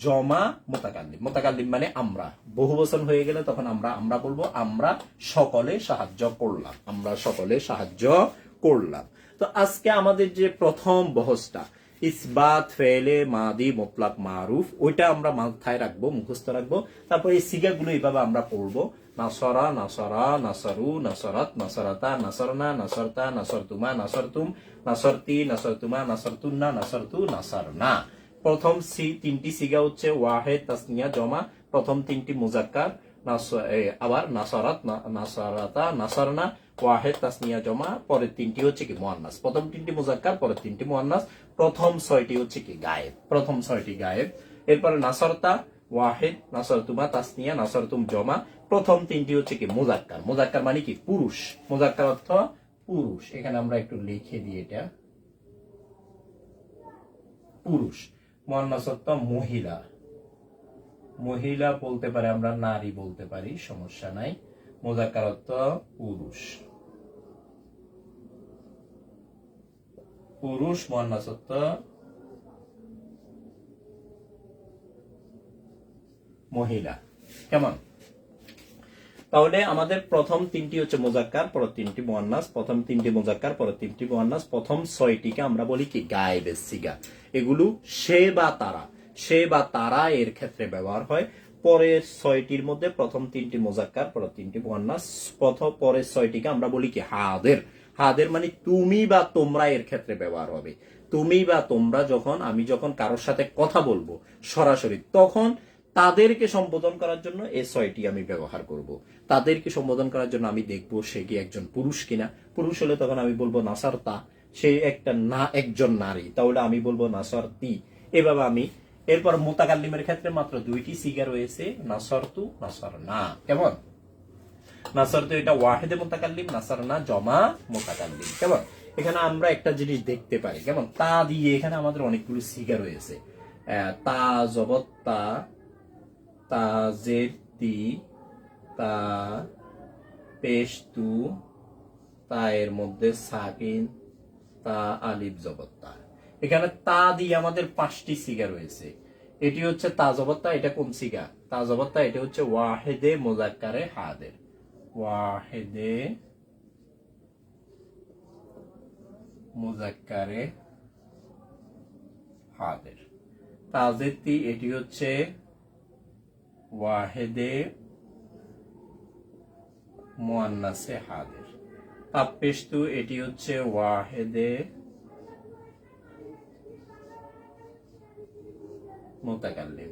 জমা মুতাকাল্লিম। মুতাকাল্লিম মানে আমরা। বহুবচন হয়ে গেলে তখন আমরা বলবো আমরা সকলে সাহায্য করলাম, আমরা সকলে সাহায্য করলাম। তো আজকে আমাদের যে প্রথম বহসটা ইসবাত ফেলে মাদি মুতলাক মারুফ, ওইটা আমরা মাথায় রাখবো, মুখস্থ রাখবো। তারপর এই সিগাগুলো এইভাবে আমরা পড়বো। নাসরা, নাসরা, নাসারু, নাসরাত, নাসরাতা, নাসরনা, নাসরতা, নাসরতুমা, নাসরতুম, নাসরতি, নাসরতুমা, নাসরতুন্না, নাসরতু, নাসরনা। প্রথম 3টি সিগা হচ্ছে ওয়াহেদ, তাসনিয়া, জমা। প্রথম 3টি মুজাক্কার, আবার নাসরাত, নাসরাতা, নাসরনা, ওয়াহেদ, তাসনিয়া, জমা। পরের 3টি হচ্ছে কি মুয়ান্নাস। প্রথম 3টি মুজাক্কার, পরের 3টি মুয়ান্নাস। প্রথম 6টি হচ্ছে কি গায়েব, প্রথম 6টি গায়েব। এরপরে নাসরতা, ওয়াহেদ, নাসরতুমা, তাসনিয়া, নাসরতুম, জমা। প্রথম 3টি হচ্ছে কি মুজাক্কার। মুজাক্কার মানে কি পুরুষ, মুজাক্কার অর্থ পুরুষ। এখানে আমরা একটু লিখে দিই, এটা পুরুষ। মুয়ান্নাস অর্থ মহিলা, মহিলা বলতে পারে, আমরা নারী বলতে পারি, সমস্যা নাই। মুজাক্কার অর্থ পুরুষ, পুরুষ। মুয়ান্নাস অর্থ মহিলা। কেমন? তাহলে আমাদের প্রথম 3টি হচ্ছে মুজাক্কার, পরের 3টি মুয়ান্নাস। প্রথম 3টি মুজাক্কার, পরের 3টি মুয়ান্নাস। প্রথম 6টিকে আমরা বলি কি গায়েবের সিগা। এগুলো সে বা তারা, সে বা তারা এর ক্ষেত্রে ব্যবহার হয়। পরের 6টির মধ্যে প্রথম 3টি মুজাক্কার, পরের 3টি মুয়ান্নাস। পরের 6টিকে আমরা বলি কি হাদের। হাদের মানে তুমি বা তোমরা এর ক্ষেত্রে ব্যবহার হবে। তুমি বা তোমরা যখন, আমি যখন কারোর সাথে কথা বলবো সরাসরি, তখন তাদেরকে সম্বোধন করার জন্য এই 6টি আমি ব্যবহার করব। তাদেরকে সম্বোধন করার জন্য আমি দেখবো সে কি একজন পুরুষ কিনা। পুরুষ হলে তখন আমি বলবো নাসারতা, সে একজন নারী, তাহলে আমি বলবো নাসারতি। এভাবে আমি। এরপর মুতাকাল্লিমের ক্ষেত্রে মাত্র 2টি সিগা রয়েছে, নাসরতু, নাসরনা। কেমন? নাসরতু এটা ওয়াহিদে মুতাকাল্লিম, নাসরনা জমা মুতাকাল্লিম। কেমন? এখানে আমরা একটা জিনিস দেখতে পারি, কেমন? তা দিয়ে এখানে আমাদের অনেকগুলো সিগা রয়েছে। তা জবত তা, তাজের তি, তা পেশতু, তা এর মধ্যে সাকিন, তা আলিফ জবত্তা। এখানে তা দিয়ে আমাদের 5টি সিগা রয়েছে। এটি হচ্ছে তা জবত্তা। এটা কোন সিগা? তা জবত্তা। এটা হচ্ছে ওয়াহেদে মুজাক্কারে হাদের, ওয়াহেদে মুজাক্কারে হাদের। তাজেতি এটি হচ্ছে ওয়াহেদে মুয়ান্নাসে হাদের। তাপ্পেস্তু এটি হচ্ছে ওয়াহেদে মুতাকাল্লিম।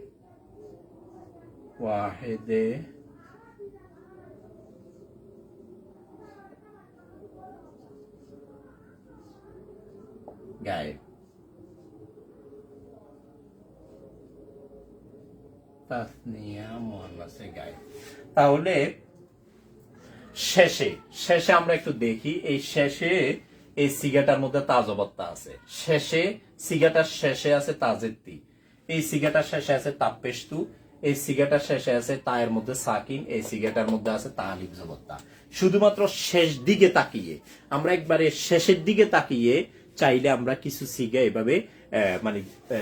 ওয়াহেদে গায়েব। তাসনিয়া মুয়ান্নাসে গায়েব। তাহলে শেষে শেষে আমরা একটু দেখি, এই শেষে এই সিগাটার মধ্যে তাজবত্তা আছে, শেষে সিগাটার শেষে আছে তাজেত্তি, এই সিগাটার শেষে আছে তাপ্পেস্তু, এই সিগাটার শেষে আছে তায়ের মধ্যে সাকিন, এই সিগাটার মধ্যে আছে তালিব জবত্তা। শুধুমাত্র শেষ দিকে তাকিয়ে আমরা একবারে শেষের দিকে তাকিয়ে চাইলে আমরা কিছু সিগা এভাবে মানে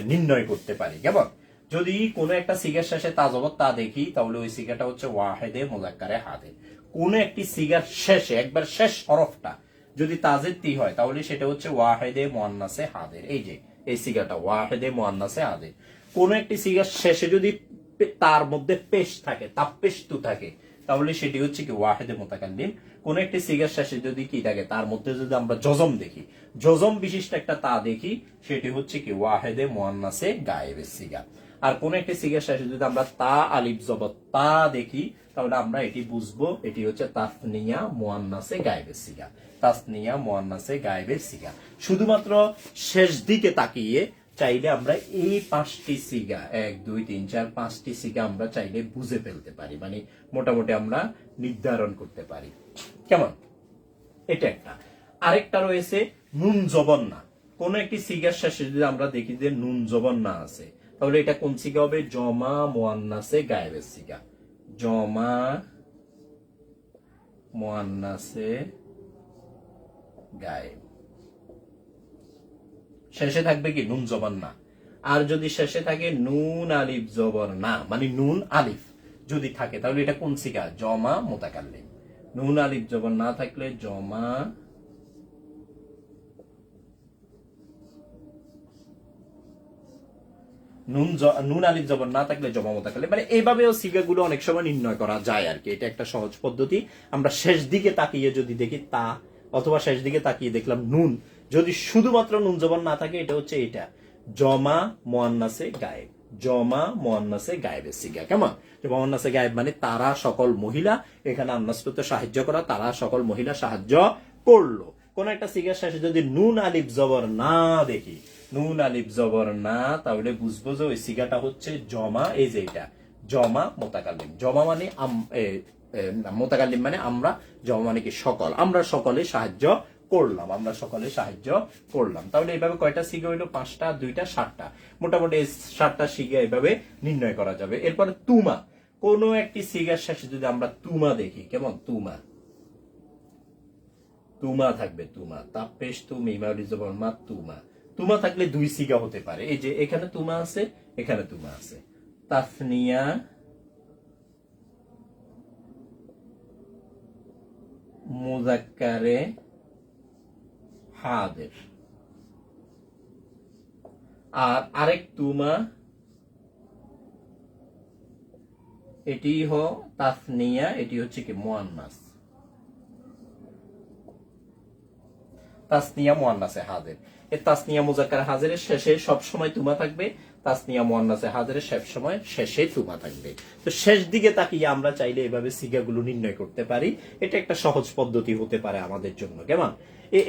নির্ণয় করতে পারি। কেমন? যদি কোনো একটা সিগার শেষে তাজবত্তা দেখি তাহলে ওই সিগাটা হচ্ছে ওয়াহেদে মুজাক্কারে হাদের। কোন একটি সিগার শেষে একবার শেষ হরফটা যদি তাজেত্তি হয় তাহলে সেটা হচ্ছে ওয়াহেদে মুয়ান্নাসে হাদের। এই যে এই সিগাটা ওয়াহেদে মুয়ান্নাসে হাদের। কোন একটি সিগার শেষে যদি তার মধ্যে পেশ থাকে, তাপ্পেস্তু থাকে, তাহলে সেটি হচ্ছে কি ওয়াহেদে মুতাকাল্লিম। কোন একটি সিগার শেষে যদি কি থাকে, তার মধ্যে যদি আমরা জজম দেখি, জজম বিশিষ্ট একটা তা দেখি, সেটি হচ্ছে কি ওয়াহেদে মুয়ান্নাসে গায়েবের সিগা। আর কোন একটি সিগার শেষে যদি আমরা তা আলিফ জবর তা দেখি তাহলে আমরা এটি বুঝবো এটি হচ্ছে তাসনিয়া মুয়ান্নাসে গায়েবের সিগা। তাসনিয়া মুয়ান্নাসে গায়েবের সিগা। শুধুমাত্র শেষ দিকে তাকিয়ে চাইলে আমরা এই 5টি সিগা 1 2 3 4 5টি সিগা আমরা চাইলে বুঝে ফেলতে পারি, মানে মোটামুটি আমরা নির্ধারণ করতে পারি। কেমন? এটা একটা। আরেকটা রয়েছে নুন জবর না। কোন একটি সিগার শেষে যদি আমরা দেখি যে নুন জবর না আছে তাহলে এটা কোন সিগা হবে? জমা মুয়ান্নাসে গায়েবের সিগা। জমা মুয়ান্নাসে গায়েব। শেষে থাকবে কি নুন জবর না। আর যদি শেষে থাকে নুন আলিফ জবর না, মানে নুন আলিফ যদি থাকে তাহলে এটা কোন সিগা? জমা মুতাকাল্লিম। নুন আলিফ জবর না থাকলে জমা নুন আলিফ জবর না থাকলে জমা মুতাকাল্লিম। মানে এইভাবেও সিগাগুলো অনেক সময় নির্ণয় করা যায় আর কি। এটা একটা সহজ পদ্ধতি। আমরা শেষ দিকে তাকিয়ে যদি দেখি তা, অথবা শেষ দিকে তাকিয়ে দেখলাম নুন, যদি শুধুমাত্র নুন জবর না থাকে এটা হচ্ছে এটা জমা মুয়ান্নাসে গায়েব। জমা মুয়ান্নাসে গায়েবের সিগা। কেমন? জমা মুয়ান্নাসে গায়েব মানে তারা সকল মহিলা, এখানে আন্নাসকে সাহায্য করা, তারা সকল মহিলা সাহায্য করলো। কোন একটা সিগার শেষে যদি নুন আলিফ জবর না দেখি, নুন আলিফ জবর না, তাহলে বুঝবো যে ওই সিগাটা হচ্ছে জমা। এই যে এটা জমা মুতাকাল্লিম। জমা মানে মুতাকাল্লিম মানে আমরা, জমা মানে কি সকল, আমরা সকলে সাহায্য করলাম, আমরা সকলে সাহায্য করলাম। তাহলে এইভাবে কয়টা সিগা হইলো? 5টা, 2টা, 7টা। মোটামুটি 7টা সিগা এইভাবে নির্ণয় করা যাবে। এরপরে তুমা। কোন একটি সিগার শেষে যদি আমরা তুমা দেখি, কেমন? তুমা, তুমা থাকবে, তুমা তাপ্পেস্তু মিম আলিফ জবর মা তুমা। তুমা থাকলে 2 সিগা হতে পারে। এই যে এখানে তুমা আছে, এখানে তুমা আছে। তাসনিয়া মুজাক্কারে হাদের। আর আরেক তুমা, এটি তাসনিয়া, এটি হচ্ছে কি মুয়ান্নাস। তাসনিয়া মুয়ান্নাসে হাজির। এই তাসনিয়া মুজাক্কার হাজিরের শেষে সব সময় তুমা থাকবে, তাসনিয়া মুয়ান্নাসে হাজিরের সব সময় শেষে তুমা থাকবে। তো শেষ দিকে তাকিয়ে আমরা চাইলে এভাবে সিগাগুলো নির্ণয় করতে পারি। এটা একটা সহজ পদ্ধতি হতে পারে আমাদের জন্য। কেমন?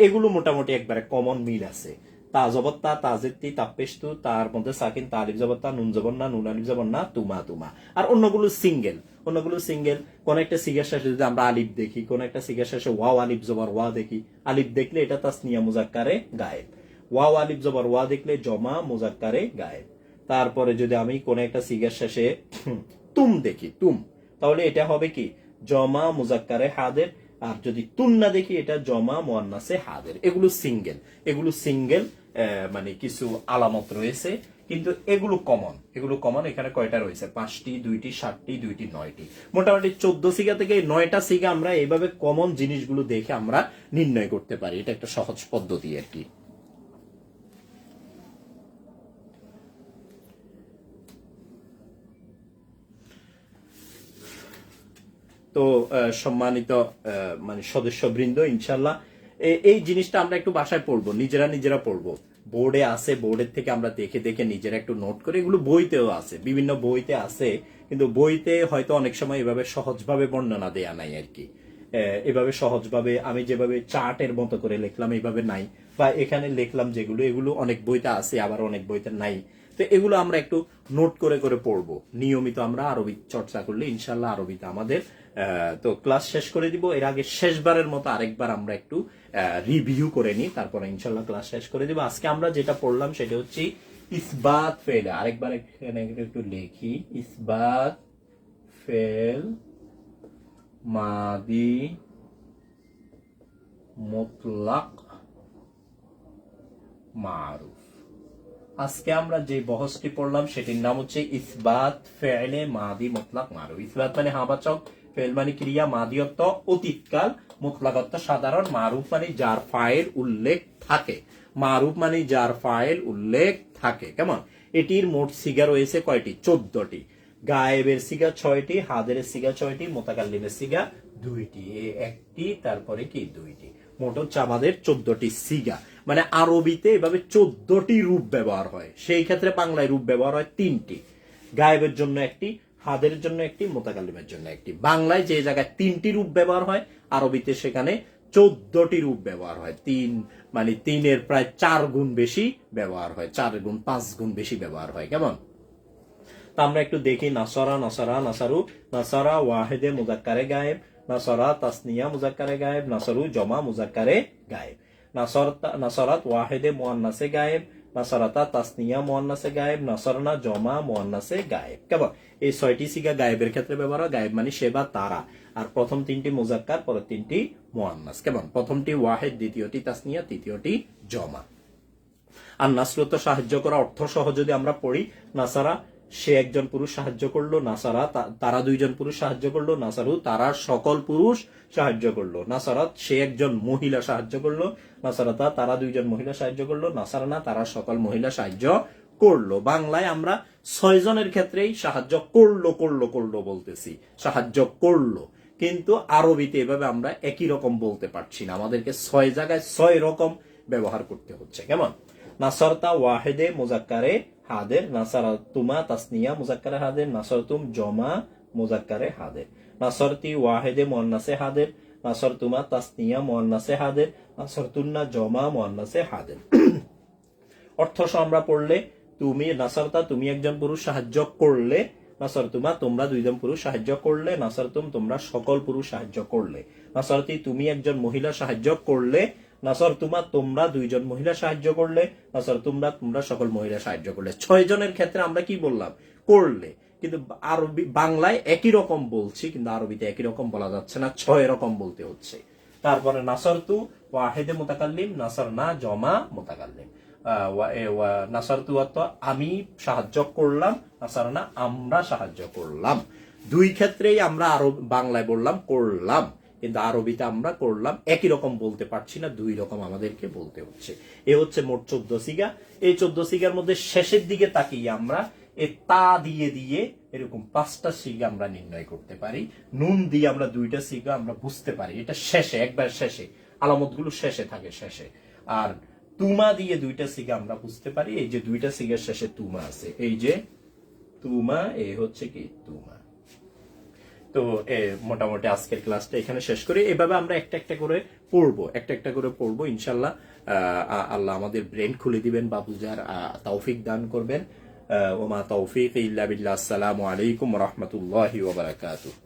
এগুলো মোটামুটি একবারে কমন মিল আছে। তা জবত্তা, তাজেত্তি, তাপ্পেস্তু, তার মধ্যে সাকিন, তা আলিফ জবত্তা, নুন জবর না, নুন আলিফ জবর না, তুমা তুমা। আর অন্যগুলো সিঙ্গেল, অন্যগুলো সিঙ্গেল। কোন একটা সিগার শেষে যদি আমরা আলিফ দেখি, কোন একটা সিগার শেষে ওয়াও আলিফ জবর ওয়া দেখি, আলিফ দেখলে এটা তাসনিয়া মুজাক্কারে গায়েব। ওয়াও আলিফ জবর ওয়া দেখলে জমা মুজাক্কারে গায়েব। তারপরে যদি আমি কোন একটা সিগার শেষে তুম দেখি, তুম, তাহলে এটা হবে কি জমা মুজাক্কারে হাদের। আর যদি তুন্না দেখি এটা জমা মুয়ান্নাসে হাদের। এগুলো সিঙ্গেল, এগুলো সিঙ্গেল, মানে কিছু আলামত রয়েছে, কিন্তু এগুলো কমন। এগুলো কমন। এখানে কয়টা রয়েছে? 5টি, 2টি, 7টি, 2টি, 9টি। মোটামুটি 14 সিগা থেকে 9টা সিগা আমরা এইভাবে কমন জিনিসগুলো দেখে আমরা নির্ণয় করতে পারি। এটা একটা সহজ পদ্ধতি আর কি। তো সম্মানিত মানে সদস্যবৃন্দ, ইনশাল্লাহ এই জিনিসটা আমরা একটু বাসায় পড়বো, নিজেরা পড়বো। বোর্ডে আছে, বোর্ডের থেকে আমরা দেখে দেখে নিজেরা একটু নোট করে, এগুলো বইতেও আছে, বিভিন্ন বইতে আছে, কিন্তু বইতে হয়তো অনেক সময় এভাবে সহজভাবে বর্ণনা দেয়া নাই আর কি। এভাবে সহজভাবে আমি যেভাবে চার্টের মতো করে লিখলাম এইভাবে নাই, বা এখানে লিখলাম যেগুলো, এগুলো অনেক বইতে আছে, আবার অনেক বইতে নাই। তো এগুলো আমরা একটু নোট করে করে পড়বো। নিয়মিত আমরা আরবি চর্চা করলে ইনশাল্লাহ আরবিতে আমাদের তো ক্লাস শেষ করে দিব। এর আগে শেষবারের মতো আরেকবার আমরা একটু রিভিউ করে নিই, তারপরে ইনশাল্লাহ ক্লাস শেষ করে দিব। আজকে আমরা যেটা পড়লাম সেটা হচ্ছে ইসবাত ফেল। আরেকবার এখানে একটু লিখি, ইসবাত ফেল মাদি মুতলাক মারুফ। আজকে আমরা যে বহসটি পড়লাম সেটির নাম হচ্ছে ইসবাত ফেলে মাদি মুতলাক মারুফ। ইসবাত মানে হাবাচক, ফেল মানে ক্রিয়া, মাদি অর্থ অতীতকাল, মুতলাক অর্থ সাধারণ, মারুফ মানে যার ফাইল উল্লেখ থাকে। মারুফ মানে যার ফাইল উল্লেখ থাকে। কেমন? এটির মোট সিগা রয়েছে কয়টি? 14টি। গায়েবের সিগা 6টি, হাদের সিগা 6টি, মোতাকাল্লিমের সিগা 2টি। একটি, তারপরে কি 2টি, মোট হচ্ছে আমাদের 14টি সিগা। মানে আরবিতে এভাবে 14টি রূপ ব্যবহার হয়। সেই ক্ষেত্রে বাংলায় রূপ ব্যবহার হয় 3টি, গায়েবের জন্য একটি, হাদের জন্য একটি, মোতাকাল্লিমের জন্য একটি। বাংলায় যে জায়গায় 3টি রূপ ব্যবহার হয়, আরবিতে সেখানে 14টি রূপ ব্যবহার হয়। 3 মানে 3-এর প্রায় 4 গুণ বেশি ব্যবহার হয়, 4 গুণ 5 গুণ বেশি ব্যবহার হয়। কেমন? তা আমরা একটু দেখি। নাসরা, নাসারা, নাসারু। নাসারা ওয়াহেদে মুজাক্কারে গায়েব, নাসরা তাসনিয়া মুজাক্কারে গায়েব, নাসারু জমা মুজাক্কারে গায়েব। নাসরাত ওয়াহেদে মুয়ান্নাসে গায়েব, নাসরাতা তাসনিয়া মুয়ান্নাসে গায়েব, নাসরনা জমা মুয়ান্নাসে গায়েব। কেমন? এই 6টি সিগা গায়েবের ক্ষেত্রে ব্যবহার হয়। গায়েব মানে সে বা তারা। আর প্রথম 3টি মুজাক্কার, পরের 3টি মুয়ান্নাস। কেমন? প্রথমটি ওয়াহেদ, দ্বিতীয়টি তাসনিয়া, তৃতীয়টি জমা। আর নাসরত সাহায্য করা অর্থ সহ যদি আমরা পড়ি, নাসারা সে একজন পুরুষ সাহায্য করলো, নাসারা তারা 2জন পুরুষ সাহায্য করলো, নাসারু তারা সকল পুরুষ সাহায্য করলো, নাসারাত সে একজন মহিলা সাহায্য করলো, নাসারাতা তারা 2জন মহিলা সাহায্য করলো, নাসারানা তারা সকল মহিলা সাহায্য করলো। বাংলায় আমরা 6 জনের ক্ষেত্রেই সাহায্য করলো করলো করলো বলতেছি, সাহায্য করলো। কিন্তু আরবিতে এভাবে আমরা একই রকম বলতে পারছি না, আমাদেরকে 6 জায়গায় 6 রকম ব্যবহার করতে হচ্ছে। কেমন? নাসরতা ওয়াহেদে মুজাক্কারে হাদের, নাসারাতুমা তাসনিয়া মুজাক্কারে হাদের, নাসরতুম জমা মুজাক্কারে হাদের, নাসরতি ওয়াহেদে মুয়ান্নাসে হাদের, নাসরতুমা তাসনিয়া মুয়ান্নাসে হাদের, নাসরতুন্না জমা মুয়ান্নাসে হাদের। অর্থ আমরা পড়লে, তুমি নাসরতা তুমি একজন পুরুষ সাহায্য করলে, নাসরতুমা তোমরা 2জন পুরুষ সাহায্য করলে, নাসরতুম তোমরা সকল পুরুষ সাহায্য করলে, নাসরতি তুমি একজন মহিলা সাহায্য করলে, নাসরতুমা তোমরা 2জন মহিলা সাহায্য করলে, নাসরতুমরা তোমরা সকল মহিলা সাহায্য করলে। 6 জনের ক্ষেত্রে আমরা কি বললাম? করলে। কিন্তু আরবি বাংলায় একই রকম বলছি, কিন্তু আরবিতে একই রকম বলা যাচ্ছে না, 6 রকম বলতে হচ্ছে। তারপরে নাসরতু ওয়াহেদে মুতাকাল্লিম, নাসরনা জমা মুতাকাল্লিম। নাসরতু অর্থ আমি সাহায্য করলাম, নাসরনা আমরা সাহায্য করলাম। 2 ক্ষেত্রেই আমরা বাংলায় বললাম করলাম, কিন্তু আরবিতে আমরা করলাম একই রকম বলতে পারছি না, 2 রকম আমাদেরকে বলতে হচ্ছে। এ হচ্ছে মোট 14 সিগা। এই 14 সিগার মধ্যে শেষের দিকে তাকিয়ে আমরা এ তা দিয়ে দিয়ে এরকম 5টা সিগা আমরা নির্ণয় করতে পারি। নুন দিয়ে আমরা 2টা সিগা আমরা বুঝতে পারি, এটা শেষে, একবার শেষে, আলামতগুলো শেষে থাকে, শেষে। আর তুমা দিয়ে 2টা সিগা আমরা বুঝতে পারি। এই যে 2টা সিগার শেষে তুমা আছে, এই যে তুমা, এই হচ্ছে কি তুমা। তো মোটামুটি আজকের ক্লাসটা এখানে শেষ করি। এভাবে আমরা একটা একটা করে পড়বো, ইনশাল্লাহ। আল্লাহ আমাদের ব্রেন খুলে দিবেন বা বুঝার তৌফিক দান করবেন। ওমা তৌফিক ইল্লা বিল্লাহ। আসসালামু আলাইকুম ওয়া রাহমাতুল্লাহি ওয়া বারাকাতুহু।